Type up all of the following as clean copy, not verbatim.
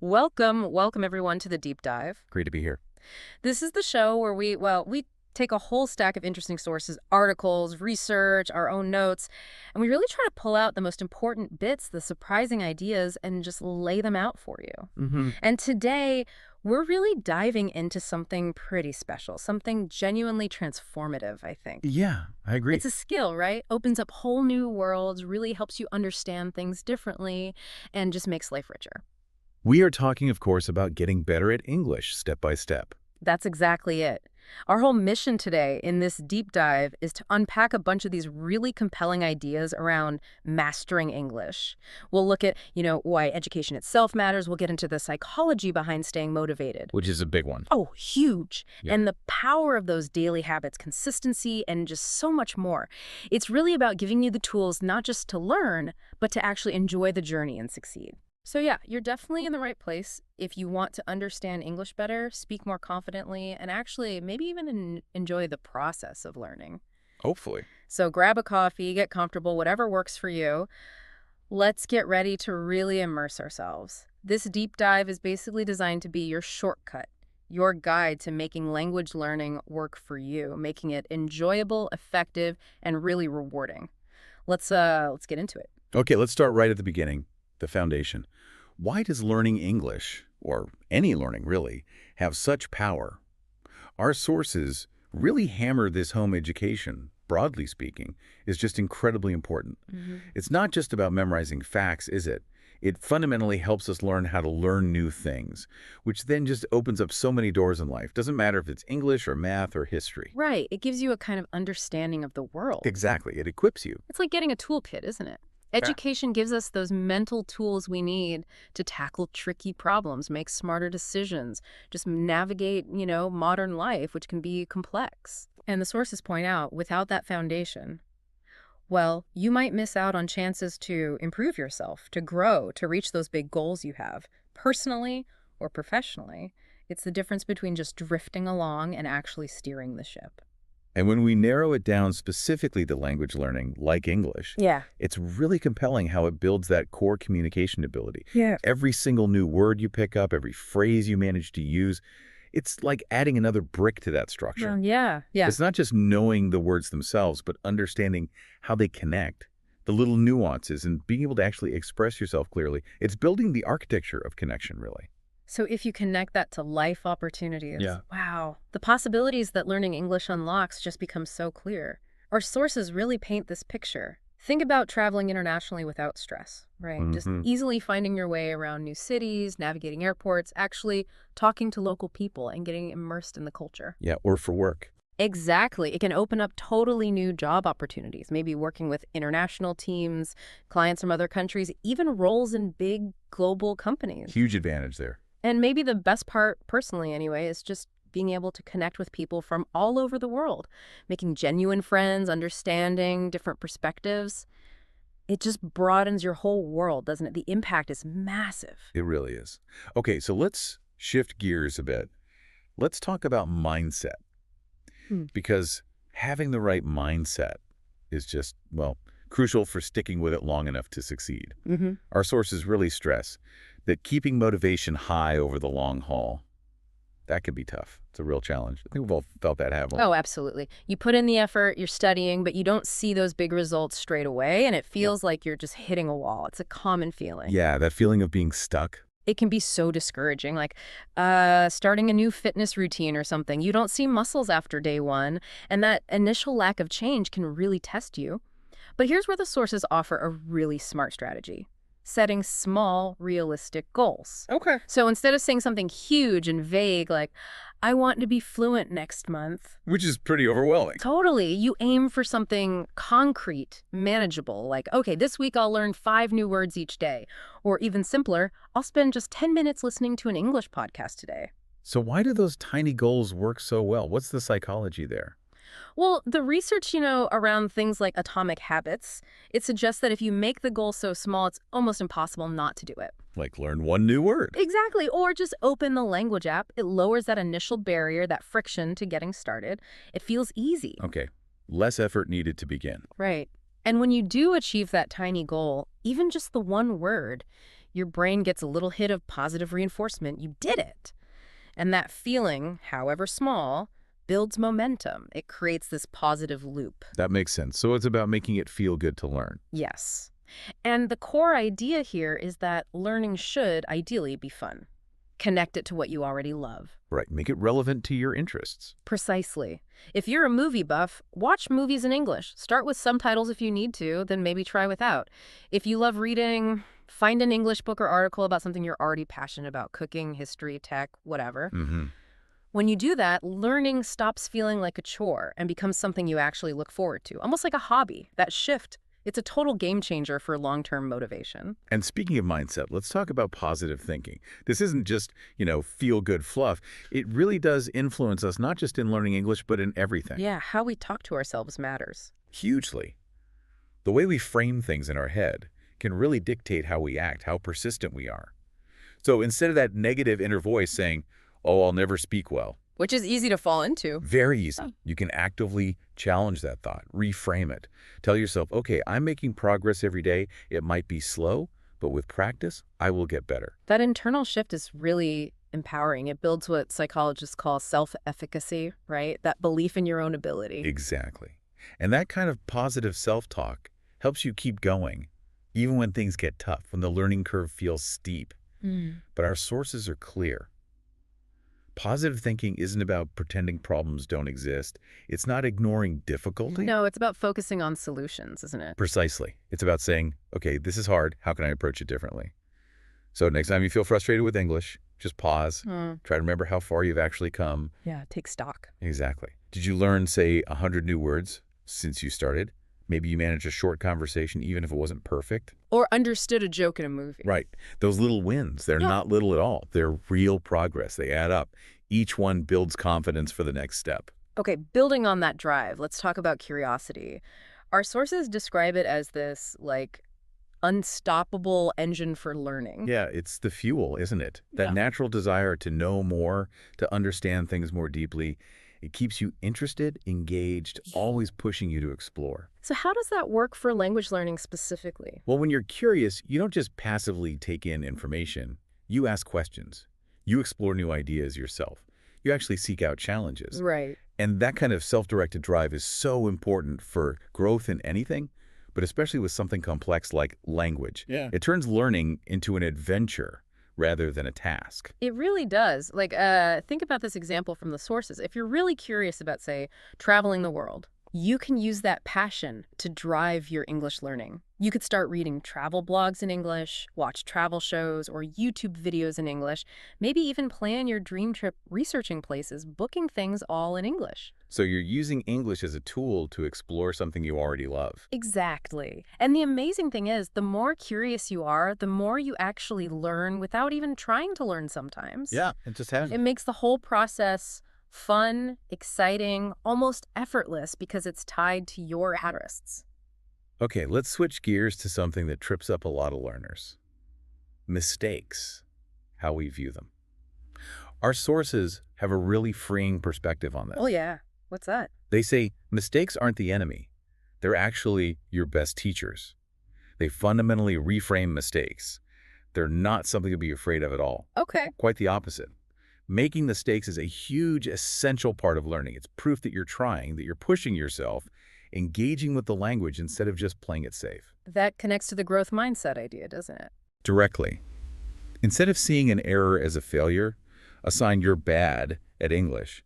Welcome everyone to the deep dive. Great to be here. This is the show where we take a whole stack of interesting sources, articles, research, our own notes, and we really try to pull out the most important bits, the surprising ideas, and just lay them out for you. And today, we're really diving into something pretty special, something genuinely transformative, I think. Yeah, I agree. It's a skill, right? Opens up whole new worlds, really helps you understand things differently, and just makes life richer. We are talking, of course, about getting better at English step by step. That's exactly it. Our whole mission today in this deep dive is to unpack a bunch of these really compelling ideas around mastering English. We'll look at, why education itself matters. We'll get into the psychology behind staying motivated. Which is a big one. Oh, huge. Yeah. And the power of those daily habits, consistency, and just so much more. It's really about giving you the tools not just to learn, but to actually enjoy the journey and succeed. So yeah, you're definitely in the right place if you want to understand English better, speak more confidently, and actually maybe even enjoy the process of learning. Hopefully. So grab a coffee, get comfortable, whatever works for you. Let's get ready to really immerse ourselves. This deep dive is basically designed to be your shortcut, your guide to making language learning work for you, making it enjoyable, effective, and really rewarding. Let's get into it. Okay, let's start right at the beginning, the foundation. Why does learning English, or any learning really, have such power? Our sources really hammer this home education, broadly speaking, is just incredibly important. It's not just about memorizing facts, is it? It fundamentally helps us learn how to learn new things, which then just opens up so many doors in life. Doesn't matter if it's English or math or history. Right. It gives you a kind of understanding of the world. Exactly. It equips you. It's like getting a toolkit, isn't it? Education gives us those mental tools we need to tackle tricky problems, make smarter decisions, just navigate, modern life, which can be complex. And the sources point out, without that foundation, well, you might miss out on chances to improve yourself, to grow, to reach those big goals you have, personally or professionally. It's the difference between just drifting along and actually steering the ship. And when we narrow it down specifically to language learning, like English, it's really compelling how it builds that core communication ability. Every single new word you pick up, every phrase you manage to use, it's like adding another brick to that structure. It's not just knowing the words themselves, but understanding how they connect, the little nuances, and being able to actually express yourself clearly. It's building the architecture of connection, really. So if you connect that to life opportunities, wow, the possibilities that learning English unlocks just become so clear. Our sources really paint this picture. Think about traveling internationally without stress, right? Just easily finding your way around new cities, navigating airports, actually talking to local people and getting immersed in the culture. Yeah, or for work. Exactly. It can open up totally new job opportunities, maybe working with international teams, clients from other countries, even roles in big global companies. Huge advantage there. And maybe the best part, personally anyway, is just being able to connect with people from all over the world, making genuine friends, understanding different perspectives. It just broadens your whole world, doesn't it? The impact is massive. It really is. Okay, so let's shift gears a bit. Let's talk about mindset. Because having the right mindset is just, crucial for sticking with it long enough to succeed. Our sources really stress that keeping motivation high over the long haul, that can be tough. It's a real challenge. I think we've all felt that, haven't we? Oh, absolutely. You put in the effort, you're studying, but you don't see those big results straight away, and it feels like you're just hitting a wall. It's a common feeling. Yeah, that feeling of being stuck. It can be so discouraging, like starting a new fitness routine or something. You don't see muscles after day one, and that initial lack of change can really test you. But here's where the sources offer a really smart strategy. Setting small, realistic goals. Okay. So instead of saying something huge and vague like, I want to be fluent next month. Which is pretty overwhelming. Totally. You aim for something concrete, manageable, like, okay, this week I'll learn 5 new words each day. Or even simpler, I'll spend just 10 minutes listening to an English podcast today. So why do those tiny goals work so well? What's the psychology there? Well, the research, around things like atomic habits, it suggests that if you make the goal so small, it's almost impossible not to do it. Like learn one new word. Exactly. Or just open the language app. It lowers that initial barrier, that friction to getting started. It feels easy. Okay. Less effort needed to begin. Right. And when you do achieve that tiny goal, even just the one word, your brain gets a little hit of positive reinforcement. You did it. And that feeling, however small, builds momentum. It creates this positive loop. That makes sense. So it's about making it feel good to learn. Yes. And the core idea here is that learning should ideally be fun. Connect it to what you already love. Right. Make it relevant to your interests. Precisely. If you're a movie buff, watch movies in English. Start with subtitles if you need to, then maybe try without. If you love reading, find an English book or article about something you're already passionate about, cooking, history, tech, whatever. When you do that, learning stops feeling like a chore and becomes something you actually look forward to, almost like a hobby. That shift, it's a total game changer for long-term motivation. And speaking of mindset, let's talk about positive thinking. This isn't just, feel-good fluff. It really does influence us, not just in learning English, but in everything. Yeah, how we talk to ourselves matters. Hugely. The way we frame things in our head can really dictate how we act, how persistent we are. So instead of that negative inner voice saying, "Oh, I'll never speak well," which is easy to fall into. Very easy. You can actively challenge that thought, reframe it. Tell yourself, okay, I'm making progress every day. It might be slow, but with practice, I will get better. That internal shift is really empowering. It builds what psychologists call self-efficacy, right? That belief in your own ability. Exactly. And that kind of positive self-talk helps you keep going, even when things get tough, when the learning curve feels steep. But our sources are clear. Positive thinking isn't about pretending problems don't exist. It's not ignoring difficulty. No, it's about focusing on solutions, isn't it? Precisely. It's about saying, okay, this is hard. How can I approach it differently? So next time you feel frustrated with English, just pause. Try to remember how far you've actually come. Yeah, take stock. Exactly. Did you learn, say, 100 new words since you started? Maybe you managed a short conversation even if it wasn't perfect. Or understood a joke in a movie. Right. Those little wins, they're not little at all. They're real progress. They add up. Each one builds confidence for the next step. Okay, building on that drive, let's talk about curiosity. Our sources describe it as this, unstoppable engine for learning. Yeah, it's the fuel, isn't it? That natural desire to know more, to understand things more deeply. It keeps you interested, engaged, always pushing you to explore. So how does that work for language learning specifically? Well, when you're curious, you don't just passively take in information. You ask questions. You explore new ideas yourself. You actually seek out challenges. Right. And that kind of self-directed drive is so important for growth in anything, but especially with something complex like language. Yeah. It turns learning into an adventure rather than a task. It really does. Think about this example from the sources. If you're really curious about, say, traveling the world, you can use that passion to drive your English learning. You could start reading travel blogs in English, watch travel shows or YouTube videos in English, maybe even plan your dream trip researching places, booking things all in English. So you're using English as a tool to explore something you already love. Exactly. And the amazing thing is, the more curious you are, the more you actually learn without even trying to learn sometimes. Yeah, it just happens. It makes the whole process fun, exciting, almost effortless because it's tied to your interests. Okay, let's switch gears to something that trips up a lot of learners. Mistakes, how we view them. Our sources have a really freeing perspective on this. Oh yeah, what's that? They say mistakes aren't the enemy. They're actually your best teachers. They fundamentally reframe mistakes. They're not something to be afraid of at all. Okay. Quite the opposite. Making mistakes is a huge, essential part of learning. It's proof that you're trying, that you're pushing yourself, engaging with the language instead of just playing it safe. That connects to the growth mindset idea, doesn't it? Directly. Instead of seeing an error as a failure, a sign you're bad at English,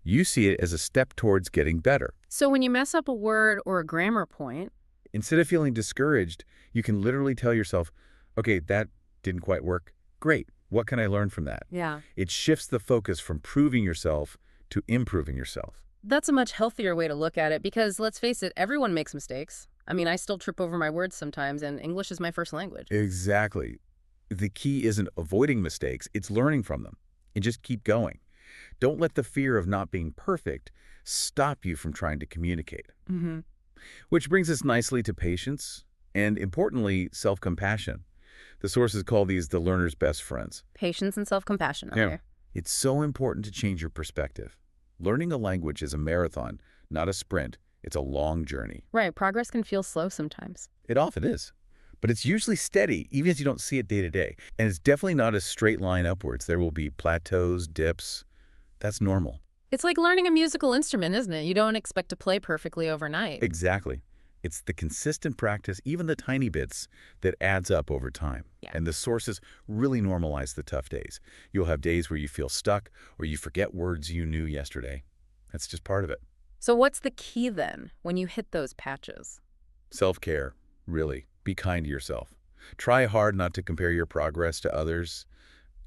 you see it as a step towards getting better. So when you mess up a word or a grammar point, instead of feeling discouraged, you can literally tell yourself, okay, that didn't quite work. Great. What can I learn from that? Yeah. It shifts the focus from proving yourself to improving yourself. That's a much healthier way to look at it because, let's face it, everyone makes mistakes. I mean, I still trip over my words sometimes, and English is my first language. Exactly. The key isn't avoiding mistakes, it's learning from them. And just keep going. Don't let the fear of not being perfect stop you from trying to communicate. Which brings us nicely to patience and, importantly, self-compassion. The sources call these the learner's best friends. Patience and self-compassion. Okay. Yeah. It's so important to change your perspective. Learning a language is a marathon, not a sprint. It's a long journey. Right. Progress can feel slow sometimes. It often is. But it's usually steady, even if you don't see it day to day. And it's definitely not a straight line upwards. There will be plateaus, dips. That's normal. It's like learning a musical instrument, isn't it? You don't expect to play perfectly overnight. Exactly. It's the consistent practice, even the tiny bits, that adds up over time. Yeah. And the sources really normalize the tough days. You'll have days where you feel stuck or you forget words you knew yesterday. That's just part of it. So what's the key then when you hit those patches? Self-care, really. Be kind to yourself. Try hard not to compare your progress to others.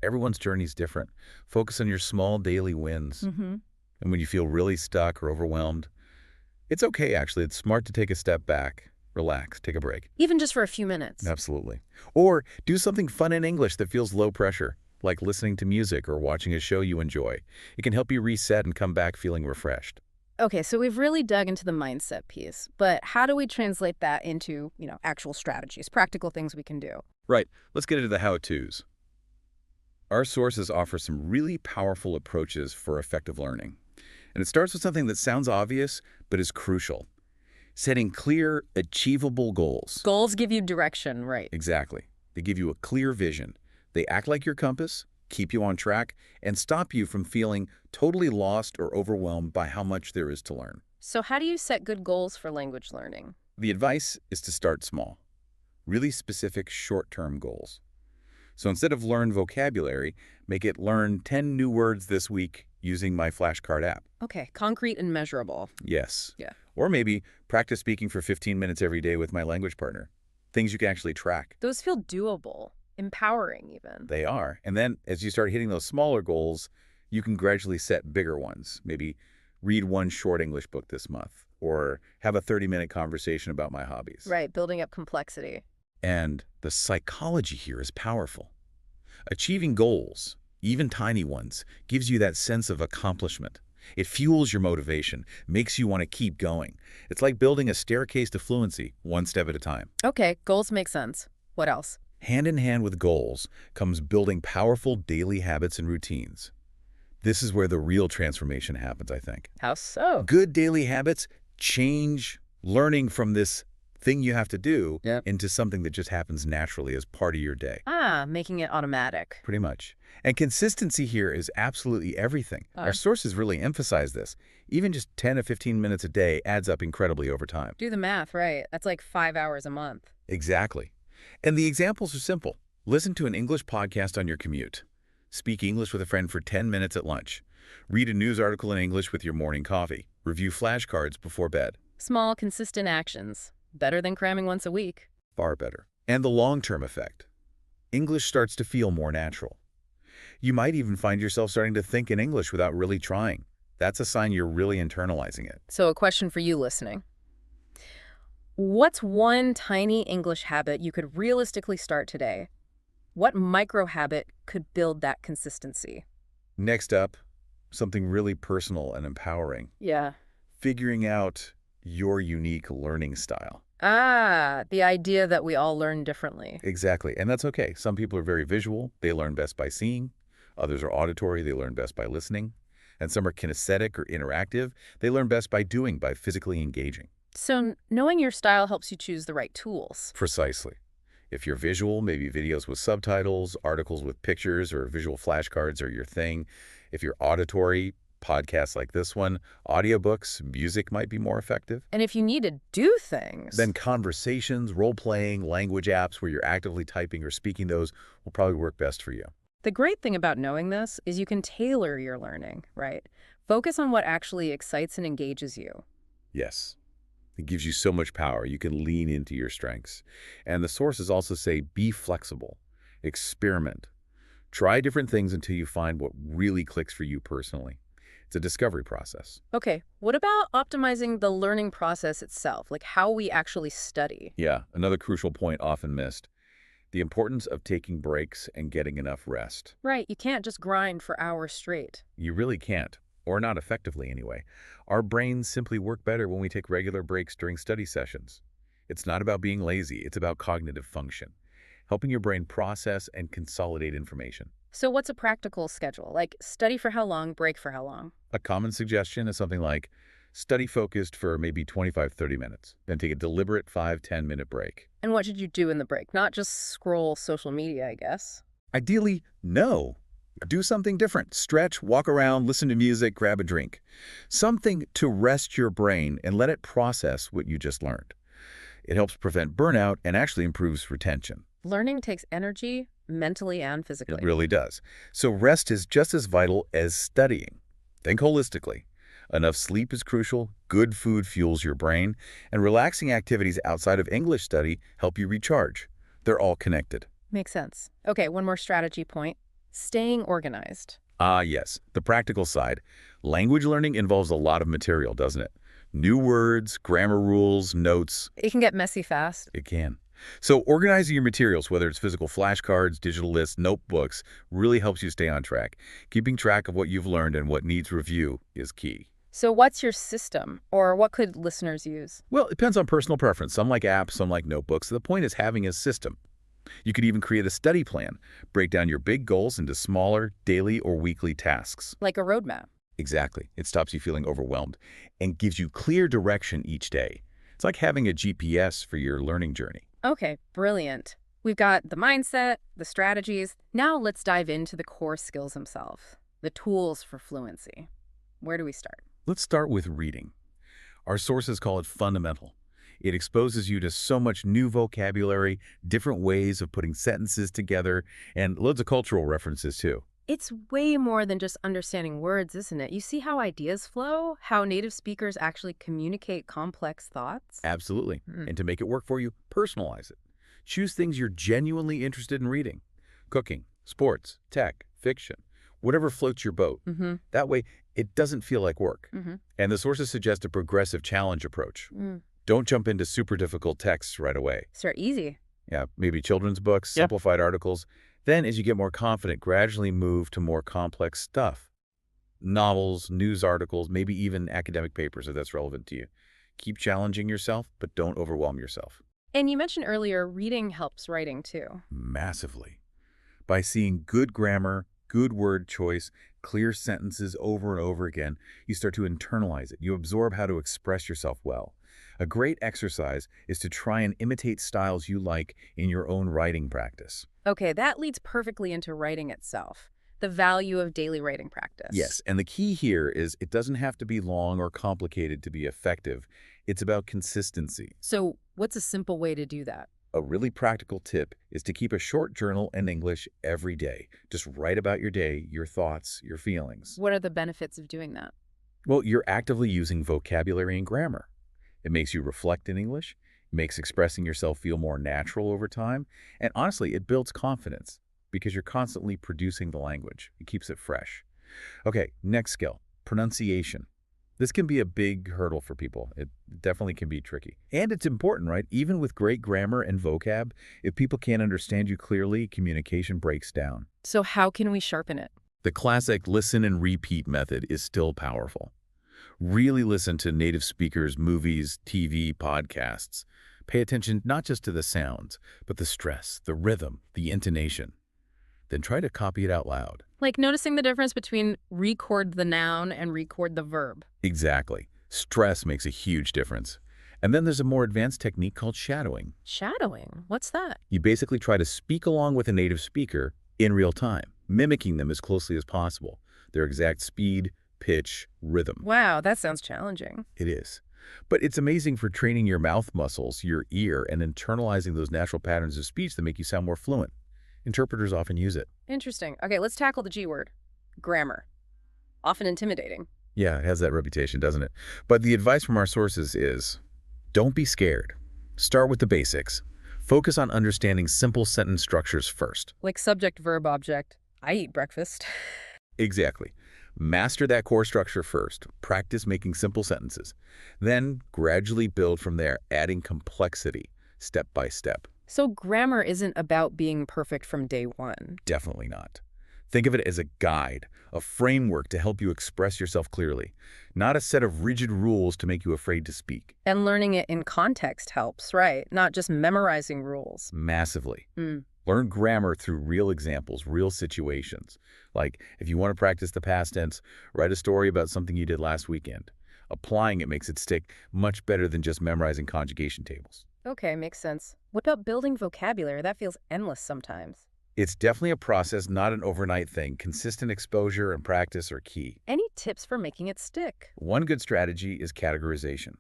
Everyone's journey is different. Focus on your small daily wins. And when you feel really stuck or overwhelmed, it's okay, actually. It's smart to take a step back, relax, take a break. Even just for a few minutes. Absolutely. Or do something fun in English that feels low pressure, like listening to music or watching a show you enjoy. It can help you reset and come back feeling refreshed. Okay, so we've really dug into the mindset piece, but how do we translate that into, actual strategies, practical things we can do? Right. Let's get into the how-tos. Our sources offer some really powerful approaches for effective learning. And it starts with something that sounds obvious, but is crucial. Setting clear, achievable goals. Goals give you direction, right? Exactly. They give you a clear vision. They act like your compass, keep you on track, and stop you from feeling totally lost or overwhelmed by how much there is to learn. So how do you set good goals for language learning? The advice is to start small. Really specific short-term goals. So instead of learn vocabulary, make it learn 10 new words this week using my flashcard app. Okay, concrete and measurable. Yes. Yeah. Or maybe practice speaking for 15 minutes every day with my language partner. Things you can actually track. Those feel doable, empowering even. They are. And then as you start hitting those smaller goals, you can gradually set bigger ones. Maybe read one short English book this month or have a 30-minute conversation about my hobbies. Right, building up complexity. And the psychology here is powerful. Achieving goals, even tiny ones, gives you that sense of accomplishment. It fuels your motivation, makes you want to keep going. It's like building a staircase to fluency, one step at a time. Okay, goals make sense. What else? Hand in hand with goals comes building powerful daily habits and routines. This is where the real transformation happens, I think. How so? Good daily habits change learning from this thing you have to do into something that just happens naturally as part of your day. Making it automatic. Pretty much. And consistency here is absolutely everything. Our sources really emphasize this. Even just 10 to 15 minutes a day adds up incredibly over time. Do the math, right? That's like 5 hours a month. Exactly. And the examples are simple. Listen to an English podcast on your commute. Speak English with a friend for 10 minutes at lunch. Read a news article in English with your morning coffee. Review flashcards before bed. Small, consistent actions. Better than cramming once a week. Far better. And the long-term effect. English starts to feel more natural. You might even find yourself starting to think in English without really trying. That's a sign you're really internalizing it. So a question for you listening. What's one tiny English habit you could realistically start today? What micro habit could build that consistency? Next up, something really personal and empowering. Yeah. Figuring out your unique learning style. The idea that we all learn differently. Exactly. And that's okay. Some people are very visual. They learn best by seeing. Others are auditory. They learn best by listening. And some are kinesthetic or interactive. They learn best by doing, by physically engaging. So knowing your style helps you choose the right tools. Precisely. If you're visual, maybe videos with subtitles, articles with pictures, or visual flashcards are your thing. If you're auditory, podcasts like this one, audiobooks, music might be more effective. And if you need to do things, then conversations, role-playing, language apps where you're actively typing or speaking, those will probably work best for you. The great thing about knowing this is you can tailor your learning, right? Focus on what actually excites and engages you. Yes. It gives you so much power. You can lean into your strengths. And the sources also say be flexible, experiment, try different things until you find what really clicks for you personally. It's a discovery process. Okay, what about optimizing the learning process itself, like how we actually study? Yeah, another crucial point often missed. The importance of taking breaks and getting enough rest. Right, you can't just grind for hours straight. You really can't, or not effectively anyway. Our brains simply work better when we take regular breaks during study sessions. It's not about being lazy, it's about cognitive function, helping your brain process and consolidate information. So what's a practical schedule? Like study for how long, break for how long? A common suggestion is something like Study focused for maybe 25–30 minutes, then take a deliberate 5–10 minute break. And what should you do in the break? Not just scroll social media, I guess. Ideally, no. Do something different. Stretch, walk around, listen to music, grab a drink. Something to rest your brain and let it process what you just learned. It helps prevent burnout and actually improves retention. Learning takes energy, mentally and physically. It really does. So rest is just as vital as studying. Think holistically. Enough sleep is crucial, good food fuels your brain, and relaxing activities outside of English study help you recharge. They're all connected. Makes sense. Okay, one more strategy point. Staying organized. Ah, yes. The practical side. Language learning involves a lot of material, doesn't it? New words, grammar rules, notes. It can get messy fast. It can. So organizing your materials, whether it's physical flashcards, digital lists, notebooks, really helps you stay on track. Keeping track of what you've learned and what needs review is key. So what's your system, or what could listeners use? Well, it depends on personal preference. Some like apps, some like notebooks. The point is having a system. You could even create a study plan. Break down your big goals into smaller, daily or weekly tasks. Like a roadmap. Exactly. It stops you feeling overwhelmed and gives you clear direction each day. It's like having a GPS for your learning journey. Okay, brilliant. We've got the mindset, the strategies. Now let's dive into the core skills themselves, the tools for fluency. Where do we start? Let's start with reading. Our sources call it fundamental. It exposes you to so much new vocabulary, different ways of putting sentences together, and loads of cultural references too. It's way more than just understanding words, isn't it? You see how ideas flow, how native speakers actually communicate complex thoughts? Absolutely. And to make it work for you, personalize it. Choose things you're genuinely interested in reading. Cooking, sports, tech, fiction, whatever floats your boat. That way, it doesn't feel like work. And the sources suggest a progressive challenge approach. Don't jump into super difficult texts right away. Start easy. Yeah, maybe children's books, simplified articles. Then, as you get more confident, gradually move to more complex stuff. Novels, news articles, maybe even academic papers if that's relevant to you. Keep challenging yourself, but don't overwhelm yourself. And you mentioned earlier, reading helps writing too. Massively. By seeing good grammar, good word choice, clear sentences over and over again, you start to internalize it. You absorb how to express yourself well. A great exercise is to try and imitate styles you like in your own writing practice. Okay, that leads perfectly into writing itself, the value of daily writing practice. Yes, and the key here is it doesn't have to be long or complicated to be effective. It's about consistency. So what's a simple way to do that? A really practical tip is to keep a short journal in English every day. Just write about your day, your thoughts, your feelings. What are the benefits of doing that? Well, you're actively using vocabulary and grammar. It makes you reflect in English, makes expressing yourself feel more natural over time, and honestly, it builds confidence because you're constantly producing the language. It keeps it fresh. Okay, next skill, pronunciation. This can be a big hurdle for people. It definitely can be tricky. And it's important, right? Even with great grammar and vocab, if people can't understand you clearly, communication breaks down. So how can we sharpen it? The classic listen and repeat method is still powerful. Really listen to native speakers, movies, TV, podcasts. Pay attention not just to the sounds, but the stress, the rhythm, the intonation. Then try to copy it out loud. Like noticing the difference between record the noun and record the verb. Exactly. Stress makes a huge difference. And then there's a more advanced technique called shadowing. Shadowing? What's that? You basically try to speak along with a native speaker in real time, mimicking them as closely as possible. Their exact speed, pitch, rhythm. Wow, that sounds challenging. It is. But it's amazing for training your mouth muscles, your ear, and internalizing those natural patterns of speech that make you sound more fluent. Interpreters often use it. Interesting. Okay, let's tackle the G word. Grammar. Often intimidating. Yeah, it has that reputation, doesn't it? But the advice from our sources is, don't be scared. Start with the basics. Focus on understanding simple sentence structures first. Like subject, verb, object. I eat breakfast. Exactly. Master that core structure first. Practice making simple sentences. Then gradually build from there, adding complexity step by step. So grammar isn't about being perfect from day one. Definitely not. Think of it as a guide, a framework to help you express yourself clearly, not a set of rigid rules to make you afraid to speak. And learning it in context helps, right? Not just memorizing rules. Massively. Learn grammar through real examples, real situations. Like, if you want to practice the past tense, write a story about something you did last weekend. Applying it makes it stick much better than just memorizing conjugation tables. Okay, makes sense. What about building vocabulary? That feels endless sometimes. It's definitely a process, not an overnight thing. Consistent exposure and practice are key. Any tips for making it stick? One good strategy is categorization.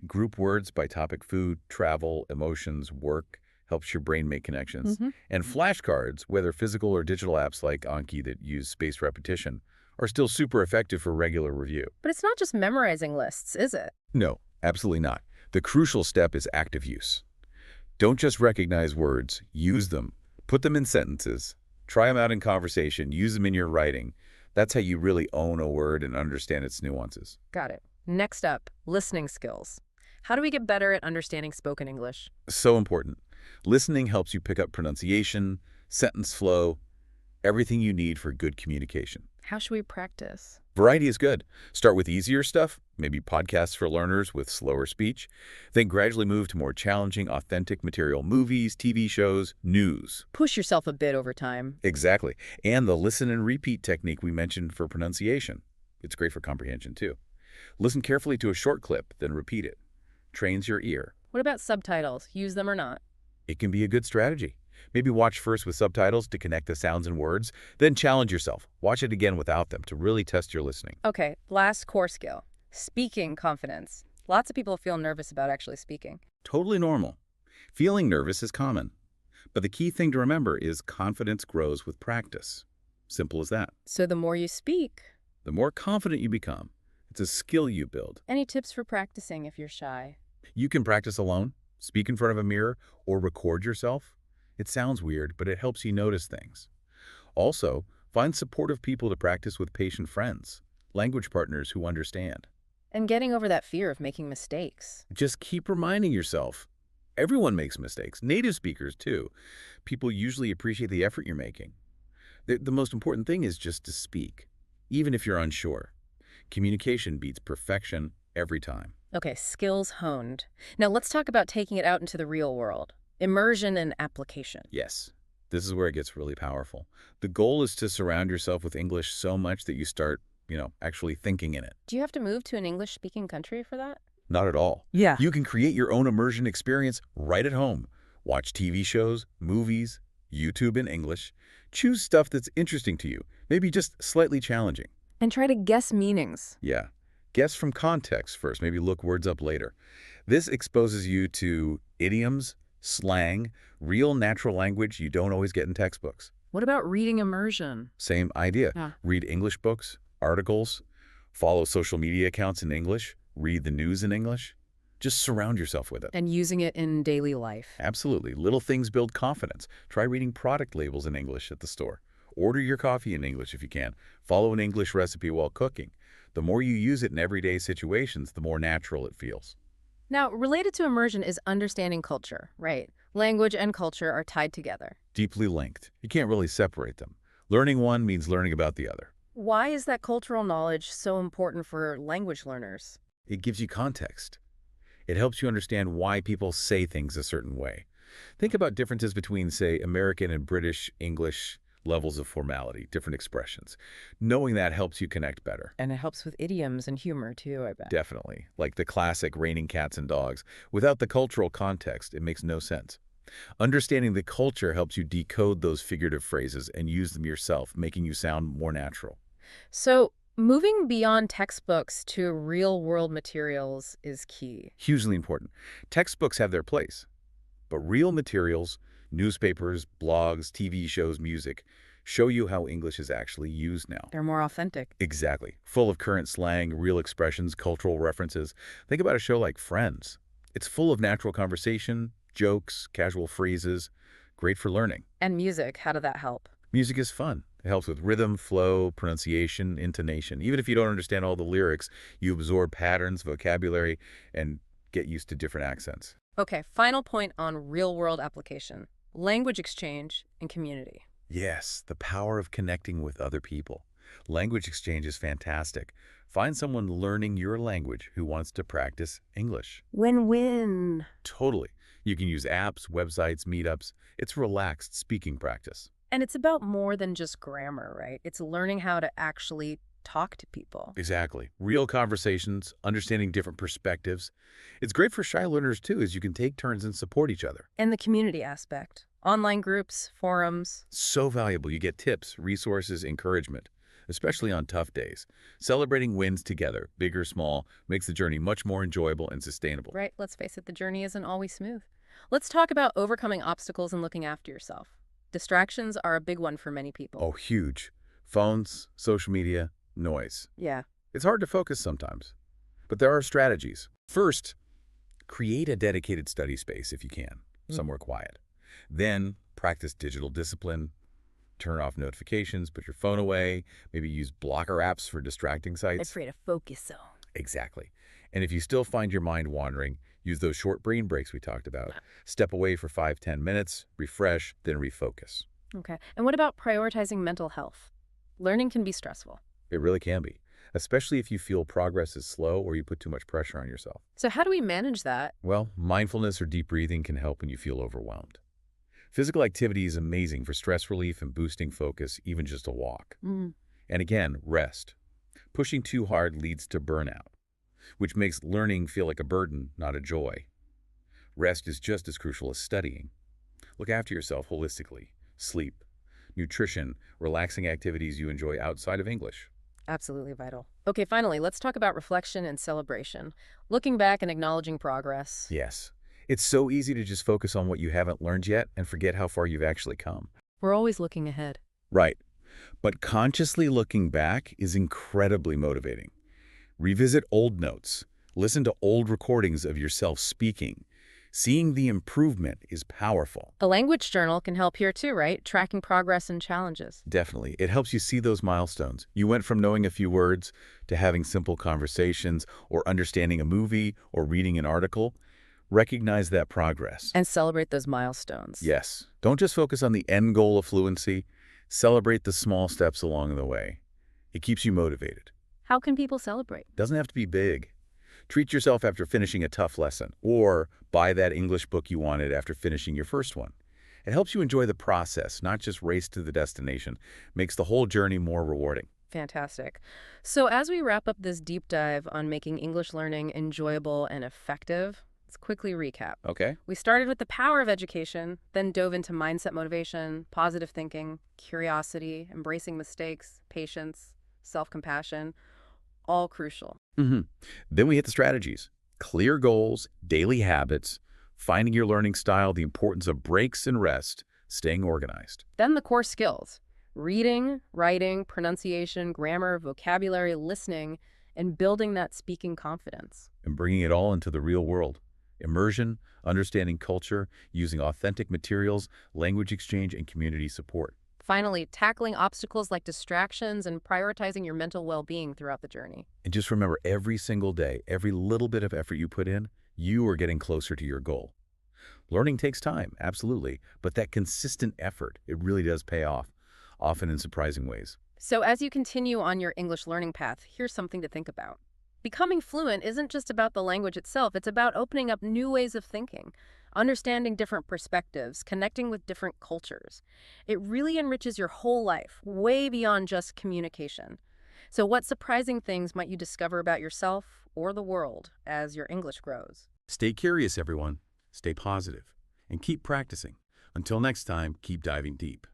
Group words by topic: food, travel, emotions, work, helps your brain make connections. And flashcards, whether physical or digital apps like Anki that use spaced repetition, are still super effective for regular review. But it's not just memorizing lists, is it? No, absolutely not. The crucial step is active use. Don't just recognize words, use them. Put them in sentences. Try them out in conversation. Use them in your writing. That's how you really own a word and understand its nuances. Got it. Next up, listening skills. How do we get better at understanding spoken English? So important. Listening helps you pick up pronunciation, sentence flow, everything you need for good communication. How should we practice? Variety is good. Start with easier stuff, maybe podcasts for learners with slower speech. Then gradually move to more challenging, authentic material: movies, TV shows, news. Push yourself a bit over time. Exactly. And the listen and repeat technique we mentioned for pronunciation. It's great for comprehension, too. Listen carefully to a short clip, then repeat it. Trains your ear. What about subtitles? Use them or not? It can be a good strategy. Maybe watch first with subtitles to connect the sounds and words, then challenge yourself. Watch it again without them to really test your listening. Okay, last core skill. Speaking confidence. Lots of people feel nervous about actually speaking. Totally normal. Feeling nervous is common. But the key thing to remember is confidence grows with practice. Simple as that. So the more you speak, the more confident you become. It's a skill you build. Any tips for practicing if you're shy? You can practice alone, speak in front of a mirror, or record yourself. It sounds weird, but it helps you notice things. Also, find supportive people to practice with, patient friends, language partners who understand. And getting over that fear of making mistakes. Just keep reminding yourself. Everyone makes mistakes, native speakers too. People usually appreciate the effort you're making. The most important thing is just to speak, even if you're unsure. Communication beats perfection every time. Okay, skills honed. Now let's talk about taking it out into the real world. Immersion and application. Yes, this is where it gets really powerful. The goal is to surround yourself with English so much that you start, actually thinking in it. Do you have to move to an English-speaking country for that? Not at all. Yeah. You can create your own immersion experience right at home. Watch TV shows, movies, YouTube in English. Choose stuff that's interesting to you, maybe just slightly challenging. And try to guess meanings. Yeah. Guess from context first, maybe look words up later. This exposes you to idioms, slang, real natural language you don't always get in textbooks. What about reading immersion? Same idea. Yeah. Read English books, articles, follow social media accounts in English, read the news in English. Just surround yourself with it. And using it in daily life. Absolutely. Little things build confidence. Try reading product labels in English at the store. Order your coffee in English if you can. Follow an English recipe while cooking. The more you use it in everyday situations, the more natural it feels. Now, related to immersion is understanding culture, right? Language and culture are tied together. Deeply linked. You can't really separate them. Learning one means learning about the other. Why is that cultural knowledge so important for language learners? It gives you context. It helps you understand why people say things a certain way. Think about differences between, say, American and British English levels of formality, different expressions. Knowing that helps you connect better. And it helps with idioms and humor, too, I bet. Definitely. Like the classic raining cats and dogs. Without the cultural context, it makes no sense. Understanding the culture helps you decode those figurative phrases and use them yourself, making you sound more natural. So, moving beyond textbooks to real-world materials is key. Hugely important. Textbooks have their place, but real materials, newspapers, blogs, TV shows, music, show you how English is actually used now. They're more authentic. Exactly. Full of current slang, real expressions, cultural references. Think about a show like Friends. It's full of natural conversation, jokes, casual phrases. Great for learning. And music, how did that help? Music is fun. It helps with rhythm, flow, pronunciation, intonation. Even if you don't understand all the lyrics, you absorb patterns, vocabulary, and get used to different accents. Okay, final point on real-world application. Language exchange and community. Yes, the power of connecting with other people. Language exchange is fantastic. Find someone learning your language who wants to practice English. Win-win. Totally. You can use apps, websites, meetups. It's relaxed speaking practice. And it's about more than just grammar, right? It's learning how to actually talk to people. Exactly. Real conversations, understanding different perspectives. It's great for shy learners, too, as you can take turns and support each other. And the community aspect. Online groups, forums. So valuable. You get tips, resources, encouragement, especially on tough days. Celebrating wins together, big or small, makes the journey much more enjoyable and sustainable. Right, let's face it, the journey isn't always smooth. Let's talk about overcoming obstacles and looking after yourself. Distractions are a big one for many people. Oh, huge. Phones, social media, noise. Yeah. It's hard to focus sometimes, but there are strategies. First, create a dedicated study space if you can, somewhere quiet. Then, practice digital discipline. Turn off notifications, put your phone away, maybe use blocker apps for distracting sites. I create a focus zone. Exactly. And if you still find your mind wandering, use those short brain breaks we talked about. Step away for 5–10 minutes, refresh, then refocus. Okay. And what about prioritizing mental health? Learning can be stressful. It really can be, especially if you feel progress is slow or you put too much pressure on yourself. So how do we manage that? Well, mindfulness or deep breathing can help when you feel overwhelmed. Physical activity is amazing for stress relief and boosting focus, even just a walk. And again, rest. Pushing too hard leads to burnout, which makes learning feel like a burden, not a joy. Rest is just as crucial as studying. Look after yourself holistically. Sleep, nutrition, relaxing activities you enjoy outside of English. Absolutely vital. Okay, finally, let's talk about reflection and celebration. Looking back and acknowledging progress. Yes. It's so easy to just focus on what you haven't learned yet and forget how far you've actually come. We're always looking ahead. Right. But consciously looking back is incredibly motivating. Revisit old notes. Listen to old recordings of yourself speaking. Seeing the improvement is powerful. A language journal can help here too, right? Tracking progress and challenges. Definitely. It helps you see those milestones. You went from knowing a few words to having simple conversations or understanding a movie or reading an article. Recognize that progress. And celebrate those milestones. Yes. Don't just focus on the end goal of fluency. Celebrate the small steps along the way. It keeps you motivated. How can people celebrate? Doesn't have to be big. Treat yourself after finishing a tough lesson, or buy that English book you wanted after finishing your first one. It helps you enjoy the process, not just race to the destination. Makes the whole journey more rewarding. Fantastic. So as we wrap up this deep dive on making English learning enjoyable and effective, let's quickly recap. Okay. We started with the power of education, then dove into mindset motivation, positive thinking, curiosity, embracing mistakes, patience, self-compassion, all crucial. Then we hit the strategies. Clear goals, daily habits, finding your learning style, the importance of breaks and rest, staying organized. Then the core skills: reading, writing, pronunciation, grammar, vocabulary, listening, and building that speaking confidence. And bringing it all into the real world. Immersion, understanding culture, using authentic materials, language exchange, and community support. Finally, tackling obstacles like distractions and prioritizing your mental well-being throughout the journey. And just remember, every single day, every little bit of effort you put in, you are getting closer to your goal. Learning takes time, absolutely, but that consistent effort, it really does pay off, often in surprising ways. So as you continue on your English learning path, here's something to think about. Becoming fluent isn't just about the language itself, it's about opening up new ways of thinking, understanding different perspectives, connecting with different cultures. It really enriches your whole life, way beyond just communication. So what surprising things might you discover about yourself or the world as your English grows? Stay curious, everyone. Stay positive. And keep practicing. Until next time, keep diving deep.